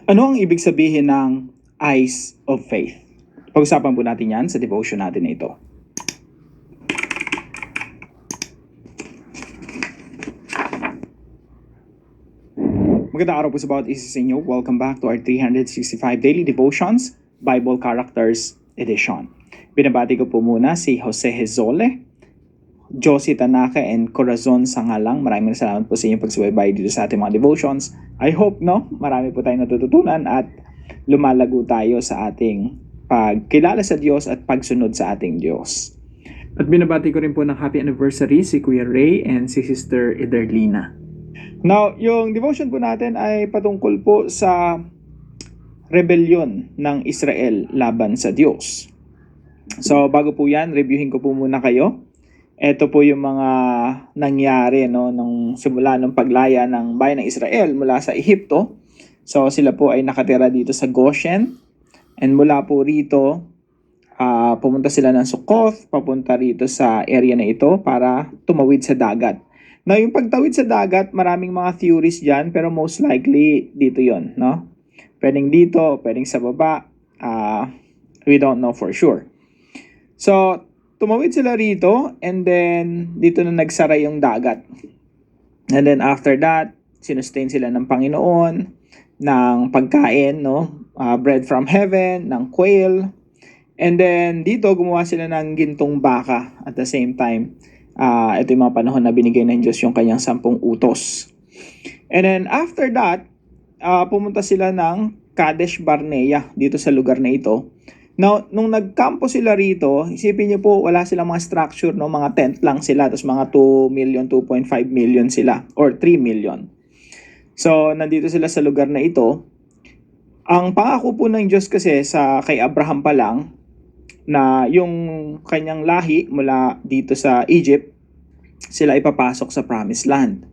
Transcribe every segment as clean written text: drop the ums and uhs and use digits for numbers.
Ano ang ibig sabihin ng eyes of faith? Pag-usapan po natin yan sa devotion natin na ito. Magandang araw po sa bawat isa sa inyo. Welcome back to our 365 Daily Devotions, Bible Characters Edition. Binabati ko po muna si Jose Hezole, Josie Tanaka, and Corazon Sangalang. Maraming salamat po sa inyong pagsubaybay dito sa ating mga devotions. I hope, marami po tayong natututunan at lumalago tayo sa ating pagkilala sa Diyos at pagsunod sa ating Diyos. At binabati ko rin po ng happy anniversary si Kuya Ray and si Sister Ederlina. Now, yung devotion po natin ay patungkol po sa rebellion ng Israel laban sa Diyos. So, bago po yan, reviewin ko po muna kayo. Ito po yung mga nangyari nung simula ng paglaya ng bayan ng Israel mula sa Ehipto. So, sila po ay nakatira dito sa Goshen. And mula po rito, pumunta sila ng Succoth, papunta rito sa area na ito para tumawid sa dagat. Now, yung pagtawid sa dagat, maraming mga theories dyan, pero most likely dito yon, no? Pwedeng dito, pwedeng sa baba. We don't know for sure. So, tumawid sila rito, and then dito na nagsara yung dagat. And then after that, sinustain sila ng Panginoon, ng pagkain, bread from heaven, ng quail. And then dito, gumawa sila ng gintong baka at the same time. Ito yung mga panahon na binigay ng Diyos yung kanyang 10 utos. And then after that, pumunta sila ng Kadesh Barnea dito sa lugar na ito. Now, nung nagkampo sila rito, isipin niyo po, wala silang mga structure, mga tent lang sila, tapos mga 2 million, 2.5 million sila, or 3 million. So, nandito sila sa lugar na ito. Ang pangako po ng Diyos kasi kay Abraham pa lang, na yung kanyang lahi mula dito sa Egypt, sila ipapasok sa Promised Land.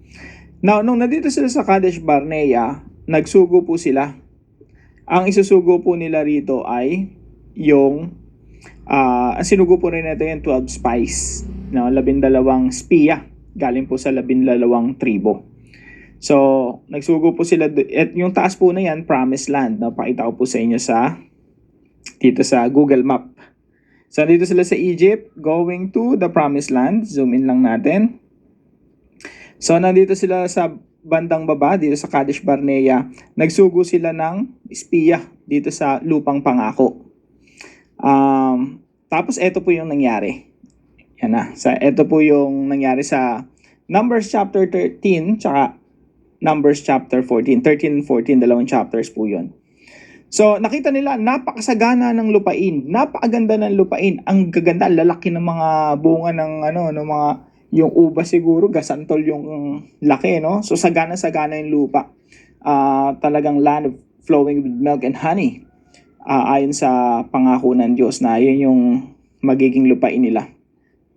Now, nung nandito sila sa Kadesh Barnea, nagsugo po sila. Ang isusugo po nila rito ay yung, ang sinugo po rin ito yung 12 spies, 12 spiya, galing po sa 12 tribo. So, nagsugo po sila, at yung taas po na yan, Promised Land. Pakita ko po sa inyo dito sa Google Map. So, dito sila sa Egypt, going to the Promised Land. Zoom in lang natin. So, nandito sila sa bandang baba, dito sa Kadesh Barnea. Nagsugo sila ng espiya dito sa lupang pangako. Tapos, ito po yung nangyari. Yan na. So, ito po yung nangyari sa Numbers chapter 13, tsaka Numbers chapter 14. 13 and 14, dalawang chapters po yun. So, nakita nila, napakasagana ng lupain, napakaganda ng lupain, ang gaganda, lalaki ng mga bunga ng mga, yung uba siguro, gasantol yung laki, no? So, sagana-sagana yung lupa. Talagang land of flowing with milk and honey. Ayon sa pangako ng Diyos na yun yung magiging lupain nila.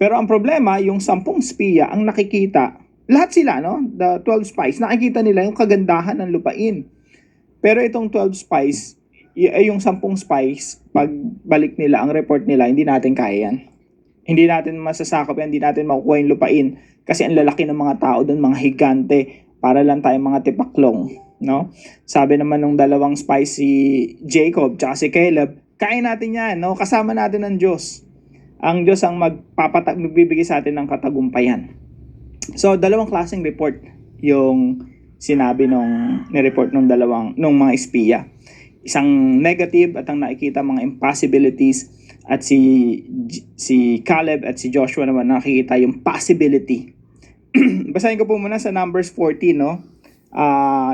Pero ang problema, yung 10 spiya, ang nakikita, lahat sila, the 12 spies, nakikita nila yung kagandahan ng lupain. Pero itong 12 spies, yung 10 spies, pagbalik nila, ang report nila, hindi natin kaya yan. Hindi natin masasakop yan, hindi natin makukuha yung lupain. Kasi ang lalaki ng mga tao doon, mga higante, para lang tayong mga tipaklong. No? Sabi naman ng 2 spies, si Jacob, tsaka si Caleb, kaya natin yan, kasama natin ng Diyos. Ang Diyos ang magbibigay sa atin ng katagumpayan. So, 2 klaseng report yung sinabi ni-report nung mga espiya. Isang negative at ang nakikita mga impossibilities, at si Caleb at si Joshua naman nakikita yung possibility. Basahin ko po muna sa Numbers 14,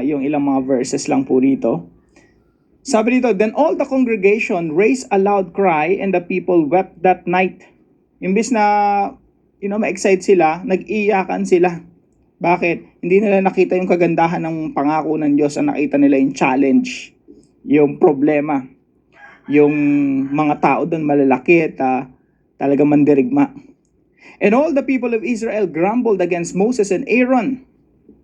yung ilang mga verses lang po rito. Sabi dito, then all the congregation raised a loud cry and the people wept that night. Imbis na ma-excite sila, nag-iyakan sila. Bakit? Hindi nila nakita yung kagandahan ng pangako ng Diyos, ang nakita nila yung challenge, yung problema, yung mga tao doon malalaki at talagang mandirigma. And all the people of Israel grumbled against Moses and Aaron.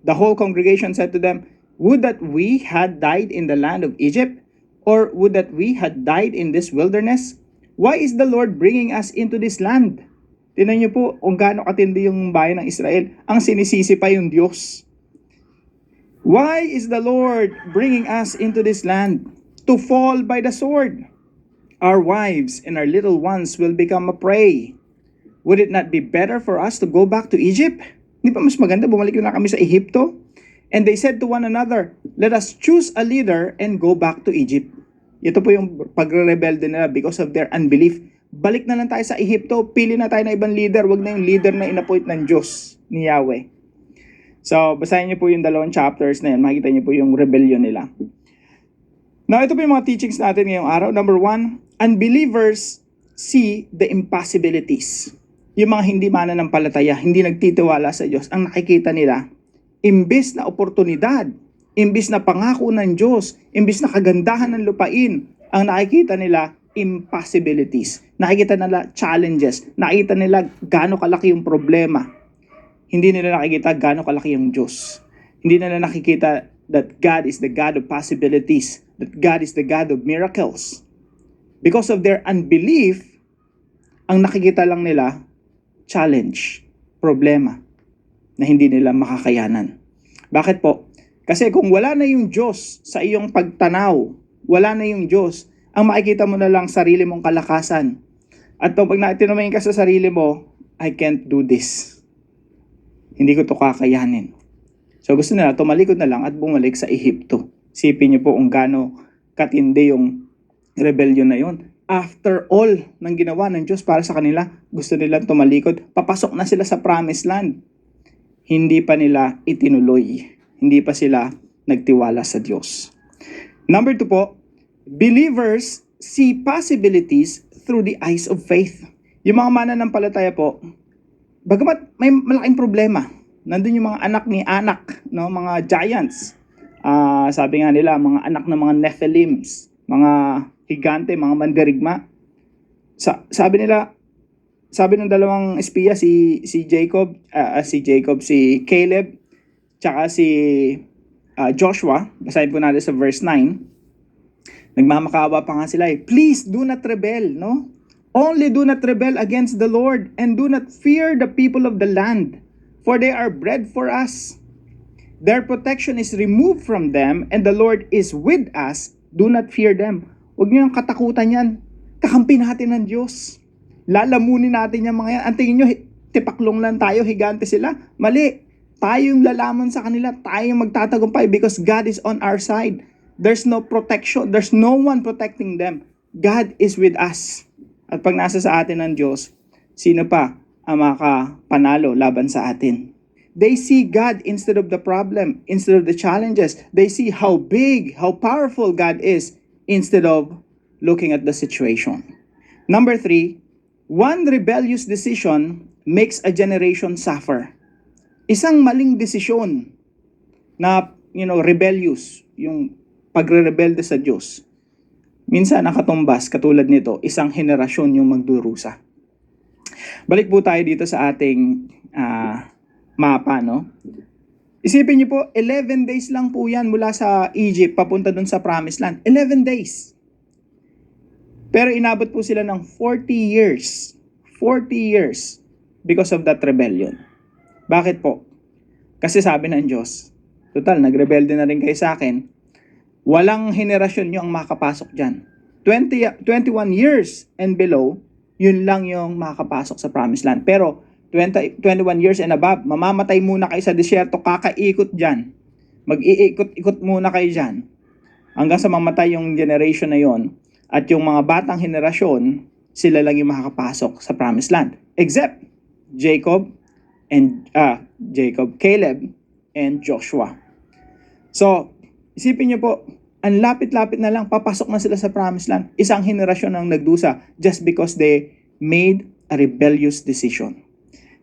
The whole congregation said to them, would that we had died in the land of Egypt, or would that we had died in this wilderness? Why is the Lord bringing us into this land? Tingnan niyo po kung gaano katindi yung bayan ng Israel. Ang sinisisi pa yung Diyos. Why is the Lord bringing us into this land? To fall by the sword. Our wives and our little ones will become a prey. Would it not be better for us to go back to Egypt? Di ba mas maganda bumalik na kami sa Ehipto? And they said to one another, let us choose a leader and go back to Egypt. Ito po yung pagre-rebelde nila because of their unbelief. Balik na lang tayo sa Ehipto, pili na tayo ng ibang leader, wag na yung leader na inappoint ng Diyos, ni Yahweh. So, basahin niyo po yung 2 chapters na yan, makikita niyo po yung rebellion nila. Now, ito po yung mga teachings natin ngayong araw. Number 1, unbelievers see the impossibilities. Yung mga hindi mananampalataya, hindi nagtitiwala sa Diyos, ang nakikita nila, imbis na oportunidad, imbis na pangako ng Diyos, imbis na kagandahan ng lupain, ang nakikita nila, impossibilities. Nakikita nila challenges. Nakikita nila gaano kalaki yung problema. Hindi nila nakikita gaano kalaki yung Diyos. Hindi nila nakikita that God is the God of possibilities, that God is the God of miracles. Because of their unbelief, ang nakikita lang nila, challenge, problema, na hindi nila makakayanan. Bakit po? Kasi kung wala na yung Diyos sa iyong pagtanaw, wala na yung Diyos, ang makikita mo na lang sarili mong kalakasan. At pag tinumingin ka sa sarili mo, I can't do this. Hindi ko to kakayanin. So gusto nila, tumalikod na lang at bumalik sa Ehipto. Sipin niyo po kung gaano katindi yung rebellion na yon. After all ng ginawa ng Diyos para sa kanila, gusto nilang tumalikod. Papasok na sila sa promised land. Hindi pa nila itinuloy. Hindi pa sila nagtiwala sa Diyos. Number 2 po, believers see possibilities through the eyes of faith. Yung mga mananampalataya po, bagamat may malaking problema, nandun yung mga anak ni Anak, no? Mga giants. Sabi nga nila, mga anak ng mga Nephilims, mga higante, mga mandirigma. Sabi ng dalawang espiya, si Caleb, tsaka si Joshua, basahin po natin sa verse 9, nagmamakawa pa nga sila please do not rebel, no? Only do not rebel against the Lord, and do not fear the people of the land, for they are bread for us. Their protection is removed from them, and the Lord is with us. Do not fear them. Huwag niyo yung katakutan yan. Kakampi natin ng Diyos. Lalamunin natin yung mga yan. Ang tingin nyo, tipaklong lang tayo, higante sila. Mali. Tayo yung lalamon sa kanila. Tayo yung magtatagumpay because God is on our side. There's no protection. There's no one protecting them. God is with us. At pag nasa sa atin ng Diyos, sino pa ang makapanalo laban sa atin? They see God instead of the problem, instead of the challenges. They see how big, how powerful God is instead of looking at the situation. Number 3, one rebellious decision makes a generation suffer. Isang maling desisyon na, rebellious, yung pagre-rebelde sa Diyos, minsan nakatumbas, katulad nito, isang henerasyon yung magdurusa. Balik po tayo dito sa ating mapa, no? Isipin niyo po, 11 days lang po yan mula sa Egypt papunta dun sa Promised Land. 11 days. Pero inabot po sila ng 40 years. 40 years because of that rebellion. Bakit po? Kasi sabi ng Diyos, total, nagrebelde na rin kayo sa akin. Walang henerasyon nyo ang makapasok dyan. 21 years and below, yun lang yung makapasok sa Promised Land. Pero 21 years and above, mamamatay muna kayo sa disyerto, kakaikot dyan. Mag-iikot-ikot muna kayo dyan. Hanggang sa mamatay yung generation na yon. At yung mga batang henerasyon, sila lang yung makakapasok sa Promised Land. Except Caleb, and Joshua. So, isipin nyo po, ang lapit-lapit na lang, papasok na sila sa Promised Land. Isang henerasyon ang nagdusa just because they made a rebellious decision.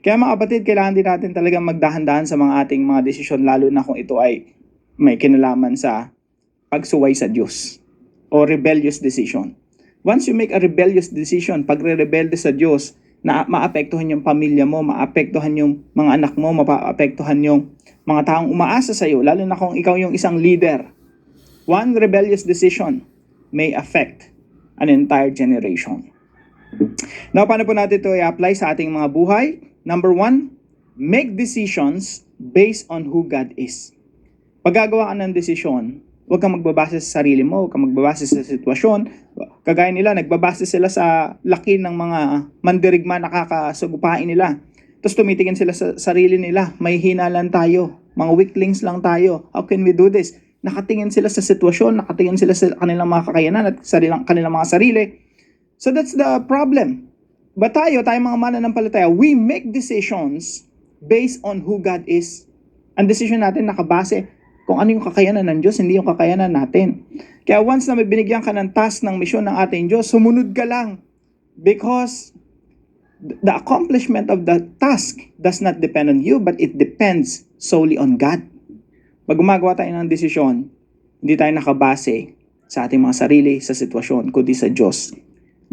Kaya mga kapatid, kailangan din natin talagang magdahan-dahan sa mga ating mga desisyon, lalo na kung ito ay may kinalaman sa pagsuway sa Diyos o rebellious decision. Once you make a rebellious decision, pagre-rebelde sa Diyos, na maapektuhan yung pamilya mo, maapektuhan yung mga anak mo, maapektuhan yung mga taong umaasa sa iyo, lalo na kung ikaw yung isang leader. One rebellious decision may affect an entire generation. Now, paano po natin ito i-apply sa ating mga buhay? Number 1, make decisions based on who God is. Pag gagawa ka ng desisyon, huwag kang magbabase sa sarili mo, huwag kang magbabase sa sitwasyon. Kagaya nila, nagbabase sila sa laki ng mga mandirigma na kakasugupain nila. Tapos tumitingin sila sa sarili nila, may hina lang tayo, mga weaklings lang tayo. How can we do this? Nakatingin sila sa sitwasyon, nakatingin sila sa kanilang mga kakayanan at kanilang mga sarili. So that's the problem. But tayo mga mananampalataya, we make decisions based on who God is. Ang decision natin nakabase kung ano yung kakayanan ng Diyos, hindi yung kakayanan natin. Kaya once na may binigyan ka ng task ng misyon ng ating Diyos, sumunod ka lang. Because the accomplishment of the task does not depend on you, but it depends solely on God. Pag gumagawa tayo ng desisyon, hindi tayo nakabase sa ating mga sarili, sa sitwasyon, kundi sa Diyos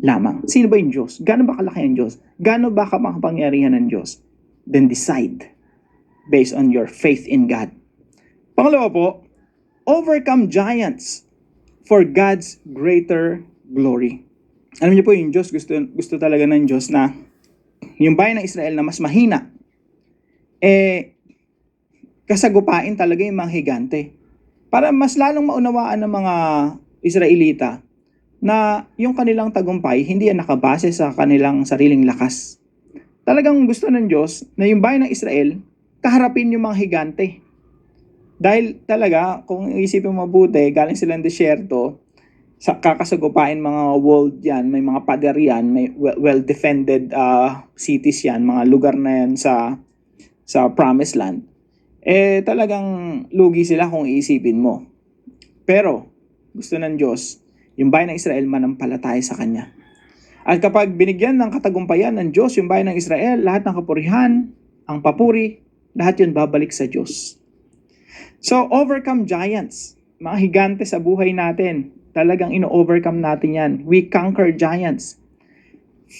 lamang. Sino ba yung Diyos? Gaano ba kalaki ang Diyos? Gaano ba makapangyarihan ng Diyos? Then decide based on your faith in God. Pangalawa po, overcome giants for God's greater glory. Alam niyo po yung Diyos, gusto talaga ng Diyos na yung bayan ng Israel na mas mahina, kasagupain talaga yung mga higante. Para mas lalong maunawaan ng mga Israelita na yung kanilang tagumpay, hindi yan nakabase sa kanilang sariling lakas. Talagang gusto ng Diyos na yung bayan ng Israel, kaharapin yung mga higante. Dahil talaga, kung isipin mabuti, galing silang desyerto, sa kakasagupain mga walled yan, may mga pader yan, may well-defended cities yan, mga lugar na yan sa promised land. Talagang lugi sila kung iisipin mo. Pero, gusto ng Diyos, yung bayan ng Israel manampalataya sa Kanya. At kapag binigyan ng katagumpayan ng Diyos yung bayan ng Israel, lahat ng kapurihan, ang papuri, lahat yun babalik sa Diyos. So, overcome giants. Mga higante sa buhay natin. Talagang ino-overcome natin yan. We conquer giants.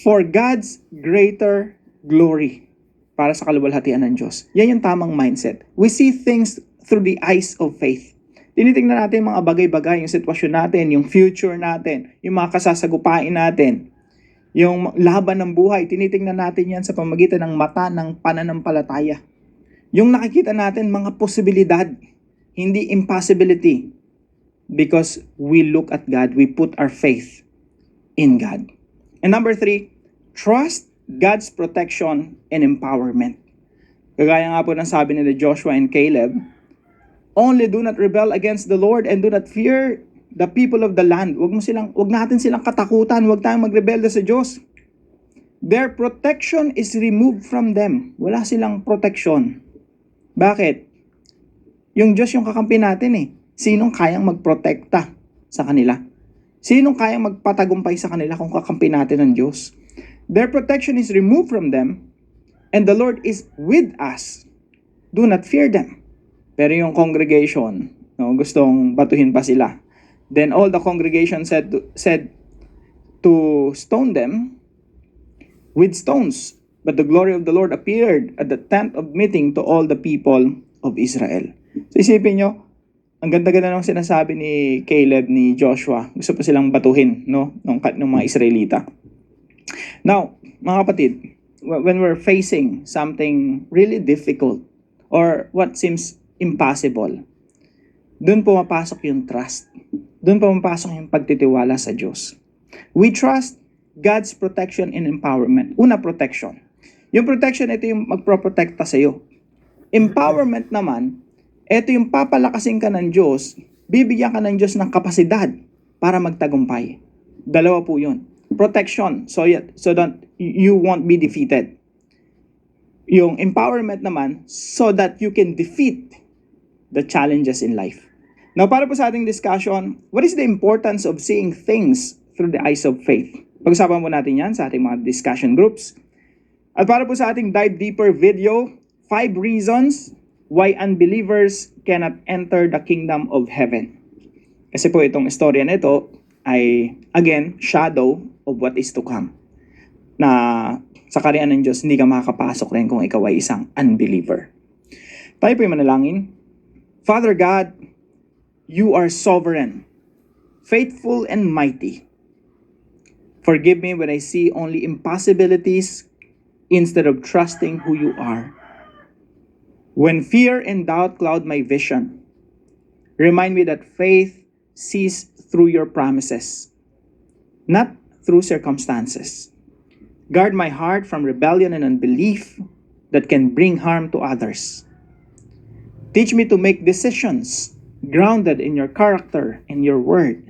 For God's greater glory. Para sa kaluwalhatian ng Diyos. Yan yung tamang mindset. We see things through the eyes of faith. Tinitingnan natin mga bagay-bagay, yung sitwasyon natin, yung future natin, yung mga kasasagupain natin, yung laban ng buhay. Tinitingnan natin yan sa pamagitan ng mata ng pananampalataya. Yung nakikita natin mga posibilidad, hindi impossibility. Because we look at God, we put our faith in God. And number 3, trust God's protection and empowerment. Kagaya nga po ng sabi nila Joshua and Caleb, only do not rebel against the Lord and do not fear the people of the land. Wag natin silang katakutan, wag tayong magrebelde sa Diyos. Their protection is removed from them. Wala silang protection. Bakit? Yung Diyos yung kakampi natin eh. Sinong kayang magprotekta sa kanila? Sinong kayang magpatagumpay sa kanila kung kakampi natin ng Diyos? Their protection is removed from them, and the Lord is with us. Do not fear them. Pero yung congregation, gustong batuhin pa sila. Then all the congregation said to stone them with stones. But the glory of the Lord appeared at the tent of meeting to all the people of Israel. So isipin nyo, ang ganda-ganda ng sinasabi ni Caleb, ni Joshua. Gusto pa silang batuhin, ng mga Israelita. Now, mga kapatid, when we're facing something really difficult or what seems impossible, doon pumapasok yung trust. Doon pumapasok yung pagtitiwala sa Diyos. We trust God's protection and empowerment. Una, protection. Yung protection, ito yung magproprotekta sa iyo. Empowerment naman, ito yung papalakasin ka ng Diyos, bibigyan ka ng Diyos ng kapasidad para magtagumpay. Dalawa po yun. Protection, so that you won't be defeated. Yung empowerment naman, so that you can defeat the challenges in life. Now, para po sa ating discussion, what is the importance of seeing things through the eyes of faith? Pag-usapan po natin yan sa ating mga discussion groups. At para po sa ating dive deeper video, 5 reasons why unbelievers cannot enter the kingdom of heaven. Kasi po itong istorya nito ay, again, shadow of what is to come. Na sa kaharian ng Diyos, hindi ka makakapasok rin kung ikaw ay isang unbeliever. Tayo po yung manalangin. Father God, you are sovereign, faithful and mighty. Forgive me when I see only impossibilities instead of trusting who you are. When fear and doubt cloud my vision, Remind me that faith sees through your promises, not through circumstances. Guard my heart from rebellion and unbelief that can bring harm to others. Teach me to make decisions grounded in your character and your word.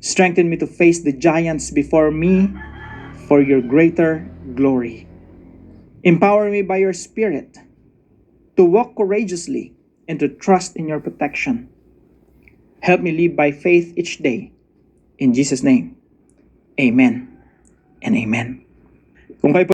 Strengthen me to face the giants before me for your greater glory. Empower me by your Spirit to walk courageously and to trust in your protection. Help me live by faith each day. In Jesus' name, amen and amen. Kung kayo po